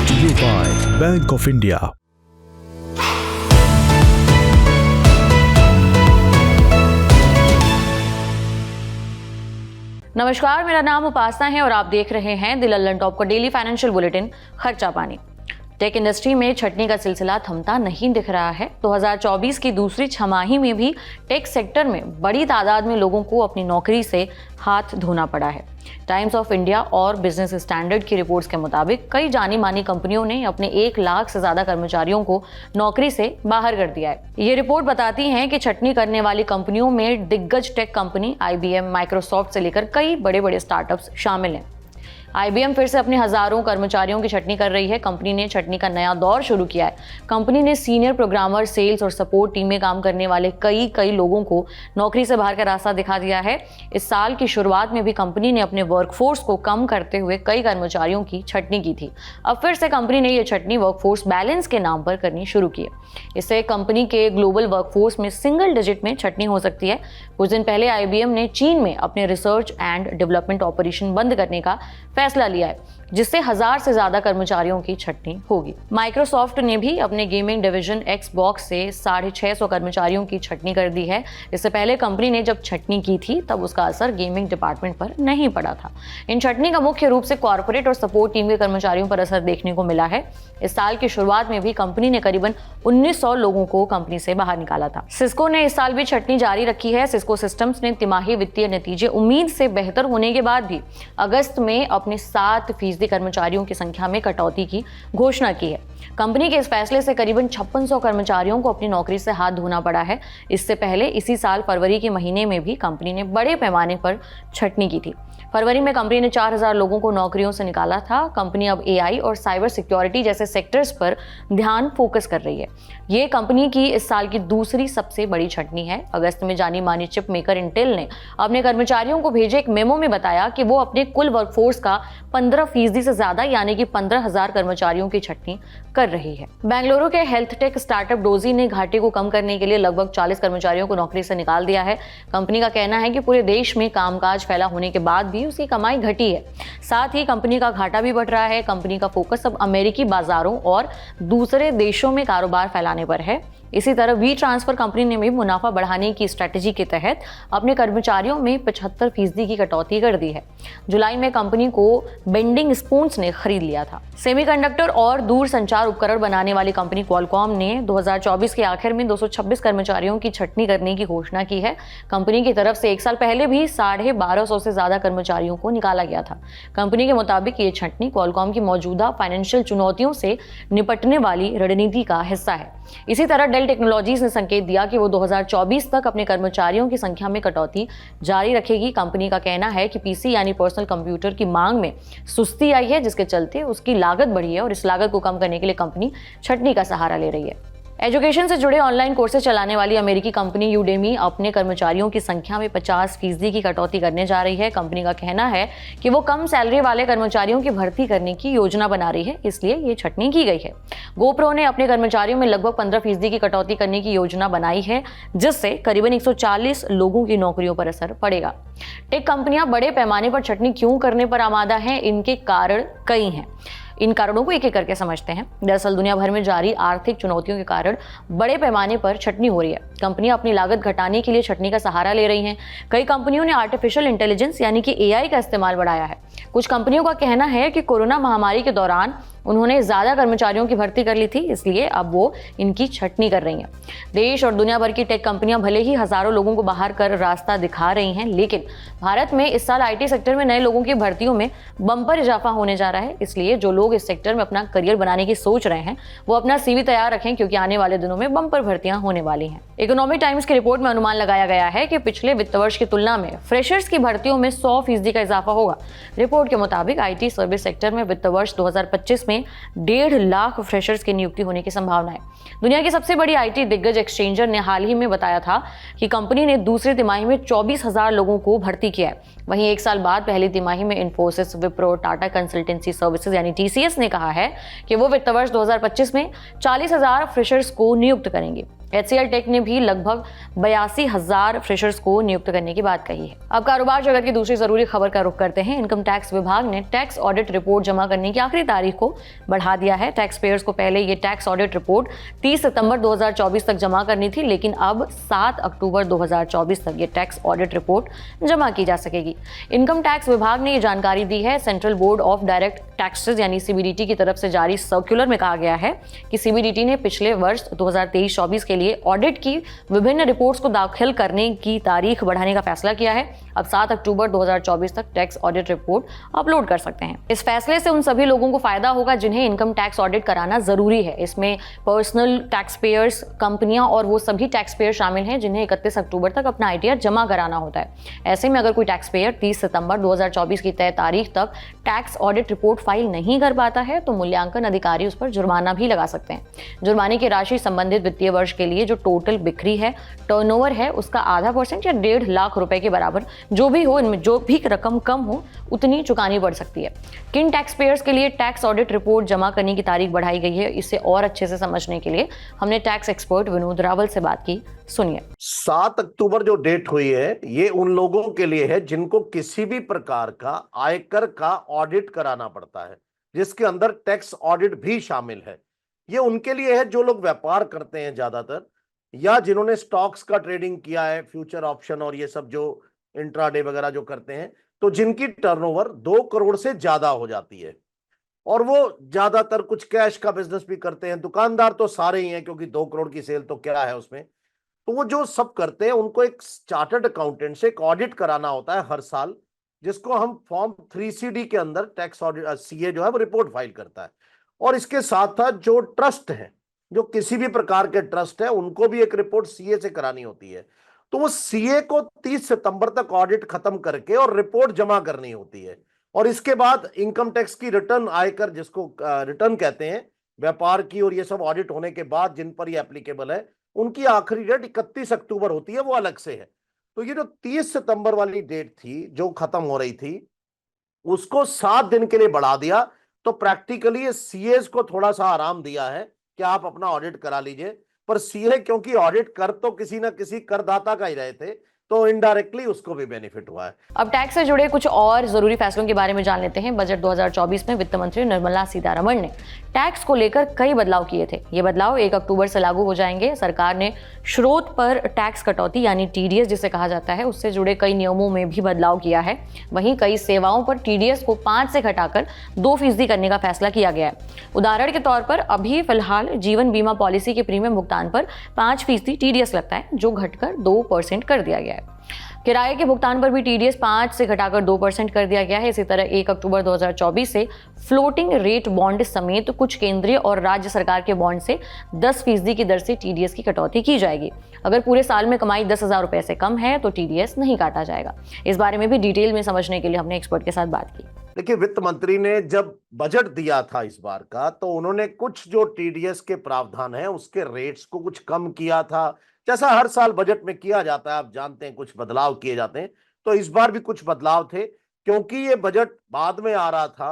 brought to you by Bank of India. नमस्कार, मेरा नाम उपासना है और आप देख रहे हैं द लल्लन टॉप का डेली फाइनेंशियल बुलेटिन खर्चा पानी। टेक इंडस्ट्री में छटनी का सिलसिला थमता नहीं दिख रहा है। 2024 की दूसरी छमाही में भी टेक सेक्टर में बड़ी तादाद में लोगों को अपनी नौकरी से हाथ धोना पड़ा है। टाइम्स ऑफ इंडिया और बिजनेस स्टैंडर्ड की रिपोर्ट्स के मुताबिक कई जानी मानी कंपनियों ने अपने 1 लाख से ज्यादा कर्मचारियों को नौकरी से बाहर कर दिया है। ये रिपोर्ट बताती है कि छटनी करने वाली कंपनियों में दिग्गज टेक कंपनी IBM, माइक्रोसॉफ्ट से लेकर कई बड़े बड़े स्टार्टअप्स शामिल हैं। IBM फिर से अपने हजारों कर्मचारियों की छटनी कर रही है। कंपनी ने छटनी का नया दौर शुरू किया है। कंपनी ने सीनियर प्रोग्रामर, सेल्स और सपोर्ट टीम में काम करने वाले कई लोगों को नौकरी से बाहर का रास्ता दिखा दिया है। इस साल की शुरुआत में भी कंपनी ने अपने वर्कफोर्स को कम करते हुए कई कर्मचारियों की छटनी की थी। अब फिर से कंपनी ने यह छटनी वर्कफोर्स बैलेंस के नाम पर करनी शुरू की है। इससे कंपनी के ग्लोबल वर्कफोर्स में सिंगल डिजिट में छटनी हो सकती है। कुछ दिन पहले IBM ने चीन में अपने रिसर्च एंड डेवलपमेंट ऑपरेशन बंद करने का फैसला लिया है, जिससे 1000 से ज्यादा कर्मचारियों की छटनी होगी। माइक्रोसॉफ्ट ने भी अपने गेमिंग डिवीजन Xbox से 650 कर्मचारियों की छटनी कर दी है। इससे पहले कंपनी ने जब छटनी की थी तब उसका असर गेमिंग डिपार्टमेंट पर नहीं पड़ा था। इन छटनी का मुख्य रूप से कॉर्पोरेट और सपोर्ट टीम के कर्मचारियों पर असर देखने को मिला है। इस साल की शुरुआत में भी कंपनी ने करीबन 1900 लोगों को कंपनी से बाहर निकाला था। सिस्को ने इस साल भी छटनी जारी रखी है। सिस्को सिस्टम्स ने तिमाही वित्तीय नतीजे उम्मीद से बेहतर होने के बाद भी अगस्त में अपने 7% कर्मचारियों की संख्या में कटौती की घोषणा की है। कंपनी के इस फैसले से करीबन 5600 कर्मचारियों को अपनी नौकरी से हाथ धोना पड़ा है। इससे पहले इसी साल फरवरी के महीने में भी कंपनी ने बड़े पैमाने पर छटनी की थी। फरवरी में कंपनी ने 4000 लोगों को नौकरियों से निकाला था। कंपनी अब AI और साइबर सिक्योरिटी जैसे सेक्टर्स पर ध्यान फोकस कर रही है। ये कंपनी की इस साल की दूसरी सबसे बड़ी छटनी है। अगस्त में जानी मानी चिप मेकर इंटेल ने अपने कर्मचारियों को भेजे एक मेमो में बताया कि वो अपने कुल वर्कफोर्स का 15% से ज्यादा यानी कि 15000 कर्मचारियों की छटनी कर रही है। बेंगलुरु के हेल्थ टेक स्टार्टअप डोजी ने घाटे को कम करने के लिए लगभग 40 कर्मचारियों को नौकरी से निकाल दिया है। कंपनी का कहना है कि पूरे देश में कामकाज फैला होने के बाद भी उसकी कमाई घटी है। साथ ही कंपनी का घाटा भी बढ़ रहा है। कंपनी का फोकस अब अमेरिकी बाजारों और दूसरे देशों में कारोबार फैलाने पर है। इसी तरह वी ट्रांसफर कंपनी ने भी मुनाफा बढ़ाने की स्ट्रेटेजी के तहत अपने कर्मचारियों में 75% की कटौती कर दी है। जुलाई में कंपनी को बेंडिंग स्पून्स ने खरीद लिया था। सेमीकंडक्टर और दूर संचार उपकरण बनाने वाली कंपनी क्वालकॉम ने 2024 के आखिर में 226 कर्मचारियों की छटनी करने की घोषणा की है। कंपनी की तरफ से 1 साल पहले भी 1250 से ज्यादा कर्मचारियों को निकाला गया था। कंपनी के मुताबिक ये छटनी क्वालकॉम की मौजूदा फाइनेंशियल चुनौतियों से निपटने वाली रणनीति का हिस्सा है। इसी तरह डेल टेक्नोलॉजीज ने संकेत दिया कि वो 2024 तक अपने कर्मचारियों की संख्या में कटौती जारी रखेगी। कंपनी का कहना है कि PC यानी पर्सनल कंप्यूटर की मांग में सुस्ती आई है, जिसके चलते उसकी लागत बढ़ी है और इस लागत को कम करने के लिए कंपनी छटनी का सहारा ले रही है। एजुकेशन से जुड़े ऑनलाइन कोर्सेज चलाने वाली अमेरिकी कंपनी यूडेमी अपने कर्मचारियों की संख्या में 50% की कटौती करने जा रही है। कंपनी का कहना है कि वो कम सैलरी वाले कर्मचारियों की भर्ती करने की योजना बना रही है, इसलिए ये छटनी की गई है। GoPro ने अपने कर्मचारियों में लगभग 15% की कटौती करने की योजना बनाई है, जिससे करीबन 140 लोगों की नौकरियों पर असर पड़ेगा। टेक कंपनियां बड़े पैमाने पर छटनी क्यों करने पर आमादा हैं? इनके कारण कई हैं। इन कारणों को एक एक करके समझते हैं। दरअसल दुनिया भर में जारी आर्थिक चुनौतियों के कारण बड़े पैमाने पर छटनी हो रही है। कंपनियां अपनी लागत घटाने के लिए छटनी का सहारा ले रही हैं। कई कंपनियों ने आर्टिफिशियल इंटेलिजेंस यानी कि AI का इस्तेमाल बढ़ाया है। कुछ कंपनियों का कहना है कि कोरोना महामारी के दौरान उन्होंने ज्यादा कर्मचारियों की भर्ती कर ली थी, इसलिए अब वो इनकी छटनी कर रही हैं। देश और दुनिया भर की टेक कंपनियां भले ही हजारों लोगों को बाहर कर रास्ता दिखा रही हैं, लेकिन भारत में इस साल IT सेक्टर में नए लोगों की भर्तियों में बम्पर इजाफा होने जा रहा है। इसलिए जो लोग इस सेक्टर में अपना करियर बनाने की सोच रहे हैं वो अपना CV तैयार रखें, क्योंकि आने वाले दिनों में बम्पर भर्तियां होने वाली हैं। इकोनॉमिक टाइम्स की रिपोर्ट में अनुमान लगाया गया है कि पिछले वित्त वर्ष की तुलना में फ्रेशर्स की भर्तियों में 100% का इजाफा होगा। रिपोर्ट के मुताबिक IT सर्विस सेक्टर में वित्त वर्ष 2025 में 1.5 लाख फ्रेशर्स की नियुक्ति होने की संभावना है। दुनिया की सबसे बड़ी IT दिग्गज एक्सचेंजर ने हाल ही में बताया था कि कंपनी ने दूसरी तिमाही में 24,000 लोगों को भर्ती किया है। वहीं 1 साल बाद पहली तिमाही में इन्फोसिस, विप्रो, टाटा कंसल्टेंसी सर्विसेज यानी TCS ने कहा है कि वो वित्त वर्ष 2025 में 40,000 फ्रेशर्स को नियुक्त करेंगे। HCL टेक ने भी लगभग 82,000 फ्रेशर्स को नियुक्त करने की बात कही है। अब कारोबार जगत की दूसरी जरूरी खबर का रुख करते हैं। इनकम टैक्स विभाग ने टैक्स ऑडिट रिपोर्ट जमा करने की आखिरी तारीख को बढ़ा दिया है। टैक्स पेयर्स को पहले ये टैक्स ऑडिट रिपोर्ट 30 सितंबर 2024 तक जमा करनी थी, लेकिन अब 7 अक्टूबर 2024 तक ये टैक्स ऑडिट रिपोर्ट जमा की जा सकेगी। इनकम टैक्स विभाग ने ये जानकारी दी है। Central board of direct taxes यानी CBDT की तरफ से जारी सर्कुलर में कहा गया है कि CBDT ने पिछले वर्ष 2023-24 के लिए ऑडिट की विभिन्न रिपोर्ट्स को दाखिल करने की तारीख बढ़ाने का फैसला किया है। अब 7 अक्टूबर 2024 तक टैक्स ऑडिट रिपोर्ट अपलोड कर सकते हैं। इस फैसले से उन सभी लोगों को फायदा होगा जिन्हें इनकम टैक्स ऑडिट कराना जरूरी है। इसमें पर्सनल टैक्स पेयर्स, कंपनियां और वो सभी टैक्स पेयर शामिल हैं जिन्हें 31 अक्टूबर तक अपना ITR जमा कराना होता है। ऐसे में अगर कोई टैक्स पेयर 30 सितंबर 2024 की तय तारीख तक टैक्स ऑडिट रिपोर्ट फाइल नहीं कर पाता है तो मूल्यांकन अधिकारी उस पर जुर्माना भी लगा सकते हैं। जुर्माने की राशि संबंधित वित्तीय वर्ष के लिए जो टोटल बिक्री है, टर्नओवर है, उसका आधा % या 1.5 लाख रुपए के बराबर जो भी हो, इनमें जो भी रकम कम हो उतनी चुकानी पड़ सकती है। किन टैक्स पेयर्स के लिए टैक्स ऑडिट रिपोर्ट जमा करने की तारीख बढ़ाई गई है, इसे और अच्छे से समझने के लिए हमने टैक्स एक्सपर्ट विनोद रावल से बात की। सुनिए। 7 अक्टूबर जो डेट हुई है ये उन लोगों के लिए है जिनको किसी भी प्रकार का आयकर का ऑडिट कराना पड़ता है, जिसके अंदर टैक्स ऑडिट भी शामिल है। ये उनके लिए है जो लोग व्यापार करते हैं ज्यादातर, या जिन्होंने स्टॉक्स का ट्रेडिंग किया है, फ्यूचर ऑप्शन और ये सब जो इंट्राडे वगैरह जो करते हैं, तो जिनकी टर्नओवर 2 करोड़ से ज्यादा हो जाती है। और वो ज्यादातर कुछ कैश का बिजनेस भी करते हैं। दुकानदार तो सारे ही हैं क्योंकि 2 करोड़ की सेल तो क्या है उसमें। तो वो जो सब करते हैं उनको एक चार्टर्ड अकाउंटेंट से एक ऑडिट कराना होता है हर साल, जिसको हम फॉर्म 3CD के अंदर टैक्स ऑडिट CA जो है वो रिपोर्ट फाइल करता है। और इसके साथ साथ जो ट्रस्ट है, जो किसी भी प्रकार के ट्रस्ट है, उनको भी एक रिपोर्ट CA से करानी होती है। तो वो CA को 30 सितंबर तक ऑडिट खत्म करके और रिपोर्ट जमा करनी होती है। और इसके बाद इनकम टैक्स की रिटर्न, आयकर जिसको रिटर्न कहते हैं, व्यापार की और ये सब ऑडिट होने के बाद जिन पर ये एप्लीकेबल है, उनकी आखिरी डेट 31 अक्टूबर होती है, वो अलग से है। तो ये जो 30 सितंबर वाली डेट थी जो खत्म हो रही थी, उसको 7 दिन के लिए बढ़ा दिया। तो प्रैक्टिकली ये CAs को थोड़ा सा आराम दिया है कि आप अपना ऑडिट करा लीजिए। पर CA क्योंकि ऑडिट कर तो किसी ना किसी करदाता का ही रहे थे, तो इनडायरेक्टली उसको भी बेनिफिट हुआ है। अब टैक्स से जुड़े कुछ और जरूरी फैसलों के बारे में जान लेते हैं। बजट 2024 में वित्त मंत्री निर्मला सीतारमण ने टैक्स को लेकर कई बदलाव किए थे। ये बदलाव 1 अक्टूबर से लागू हो जाएंगे। सरकार ने स्रोत पर टैक्स कटौती यानी TDS जिसे कहा जाता है, उससे जुड़े कई नियमों में भी बदलाव किया है। वहीं कई सेवाओं पर TDS को 5 से घटाकर 2% करने का फैसला किया गया है। उदाहरण के तौर पर अभी फिलहाल जीवन बीमा पॉलिसी के प्रीमियम भुगतान पर 5% TDS लगता है, जो घटकर 2% कर दिया गया है। किराए के भुगतान पर भी TDS 5 से घटाकर 2% कर दिया गया है। इसी तरह 1 अक्टूबर 2024 से फ्लोटिंग रेट बॉन्ड समेत कुछ केंद्रीय और राज्य सरकार के बॉन्ड से 10% की दर से TDS की कटौती की जाएगी। अगर पूरे साल में कमाई 10,000 रुपए से कम है तो TDS नहीं काटा जाएगा। इस बारे में भी डिटेल में समझने के लिए हमने एक्सपर्ट के साथ बात की। देखिए, वित्त मंत्री ने जब बजट दिया था इस बार का, तो उन्होंने कुछ जो TDS के प्रावधान है उसके रेट्स को कुछ कम किया था, जैसा हर साल बजट में किया जाता है। आप जानते हैं कुछ बदलाव किए जाते हैं, तो इस बार भी कुछ बदलाव थे। क्योंकि ये बजट बाद में आ रहा था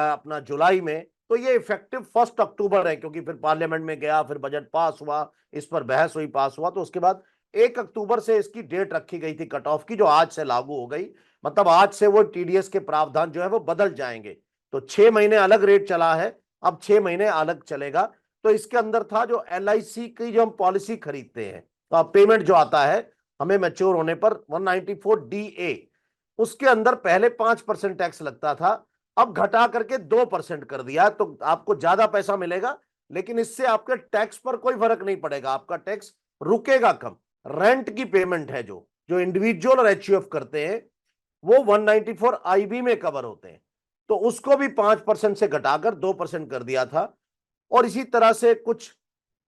अपना जुलाई में, तो ये इफेक्टिव 1 अक्टूबर है, क्योंकि फिर पार्लियामेंट में गया, फिर बजट पास हुआ, इस पर बहस हुई, पास हुआ, तो उसके बाद 1 अक्टूबर से इसकी डेट रखी गई थी कट ऑफ की, जो आज से लागू हो गई। मतलब आज से वो TDS के प्रावधान जो है वो बदल जाएंगे। तो 6 महीने अलग रेट चला है, अब 6 महीने अलग चलेगा। तो इसके अंदर था जो LIC की जो हम पॉलिसी खरीदते हैं, तो पेमेंट जो आता है हमें मैच्योर होने पर 194DA, उसके अंदर पहले 5% टैक्स लगता था, अब घटा करके 2% कर दिया। तो आपको ज्यादा पैसा मिलेगा, लेकिन इससे आपके टैक्स पर कोई फर्क नहीं पड़ेगा, आपका टैक्स रुकेगा कम। रेंट की पेमेंट है जो इंडिविजुअल और HUF करते हैं, वो 194IB में कवर होते हैं, तो उसको भी 5% से घटाकर 2% कर दिया था। और इसी तरह से कुछ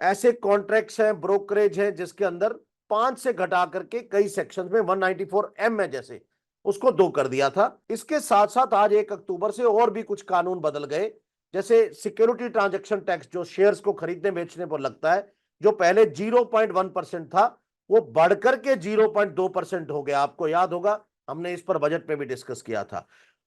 ऐसे कॉन्ट्रैक्ट्स हैं, ब्रोकरेज हैं, जिसके अंदर 5 से घटा करके कई सेक्शंस में 194M है जैसे, उसको 2 कर दिया था। इसके साथ साथ आज 1 अक्टूबर से और भी कुछ कानून बदल गए, जैसे सिक्योरिटी ट्रांजैक्शन टैक्स जो शेयर्स को खरीदने बेचने पर लगता है, जो पहले 0.1% था, वो बढ़कर के 0.2% हो गया। आपको याद होगा हमने इस पर बजट में भी डिस्कस किया था।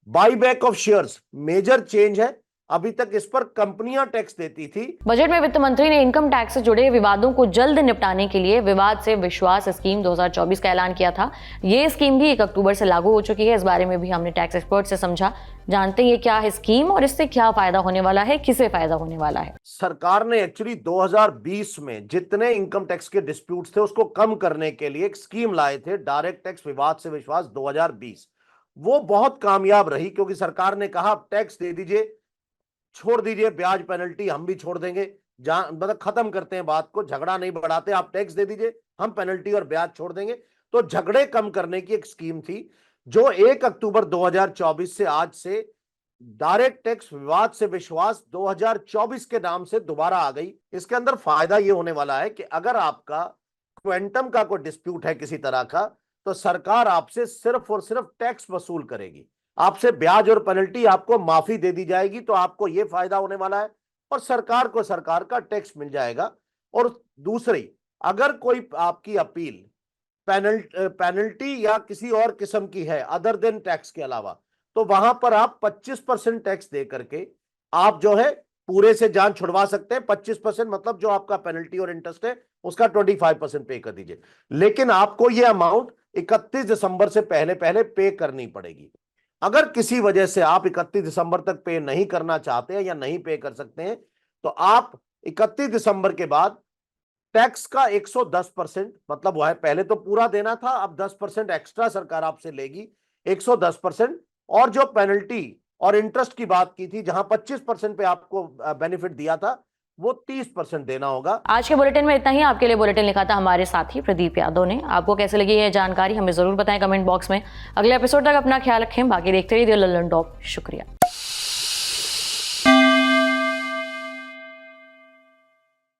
Buyback of shares major change है। अभी तक इस पर कंपनियां टैक्स देती थी। बजट में वित्त मंत्री ने इनकम टैक्स से जुड़े विवादों को जल्द निपटाने के लिए विवाद से विश्वास स्कीम 2024 का ऐलान किया था। ये स्कीम भी 1 अक्टूबर से लागू हो चुकी है। इस बारे में भी हमने टैक्स एक्सपर्ट से समझा। जानते हैं ये क्या है स्कीम और इससे क्या फायदा होने वाला है, किसे फायदा होने वाला है। सरकार ने एक्चुअली 2020 में जितने इनकम टैक्स के डिस्प्यूट्स थे उसको कम करने के लिए एक स्कीम लाए थे, डायरेक्ट टैक्स विवाद से विश्वास 2020। वो बहुत कामयाब रही क्योंकि सरकार ने कहा टैक्स दे दीजिए, छोड़ दीजिए ब्याज पेनल्टी हम भी छोड़ देंगे, मतलब खत्म करते हैं बात को, झगड़ा नहीं बढ़ाते, आप टैक्स दे दीजिए हम पेनल्टी और ब्याज छोड़ देंगे। तो झगड़े कम करने की एक स्कीम थी जो 1 अक्टूबर 2024 से आज से डायरेक्ट टैक्स विवाद से विश्वास 2024 के नाम से दोबारा आ गई। इसके अंदर फायदा ये होने वाला है कि अगर आपका क्वेंटम का कोई डिस्प्यूट है किसी तरह का, तो सरकार आपसे सिर्फ और सिर्फ टैक्स वसूल करेगी, आपसे ब्याज और पेनल्टी आपको माफी दे दी जाएगी। तो आपको यह फायदा होने वाला है और सरकार को सरकार का टैक्स मिल जाएगा। और दूसरी, अगर कोई आपकी अपील पेनल्टी या किसी और किस्म की है अदर देन टैक्स के अलावा, तो वहां पर आप 25% टैक्स दे करके आप जो है पूरे से जान छुड़वा सकते हैं। 25% मतलब जो आपका पेनल्टी और इंटरेस्ट है उसका 25% पे कर दीजिए, लेकिन आपको यह अमाउंट 31 दिसंबर से पहले पहले पे करनी पड़ेगी। अगर किसी वजह से आप 31 दिसंबर तक पे नहीं करना चाहते हैं या नहीं पे कर सकते हैं, तो आप 31 दिसंबर के बाद टैक्स का 110%, मतलब वो है पहले तो पूरा देना था, अब 10% एक्स्ट्रा सरकार आपसे लेगी, 110%। और जो पेनल्टी और इंटरेस्ट की बात की थी, जहां 25% पे आपको बेनिफिट दिया था, वो 30% देना होगा। आज के बुलेटिन में इतना ही। आपके लिए बुलेटिन लिखा था हमारे साथी प्रदीप यादव ने। आपको कैसे लगी ये जानकारी हमें जरूर बताएं कमेंट बॉक्स में। अगले एपिसोड तक अपना ख्याल रखें। बाकी देखते रहिए लल्लन टॉप। शुक्रिया।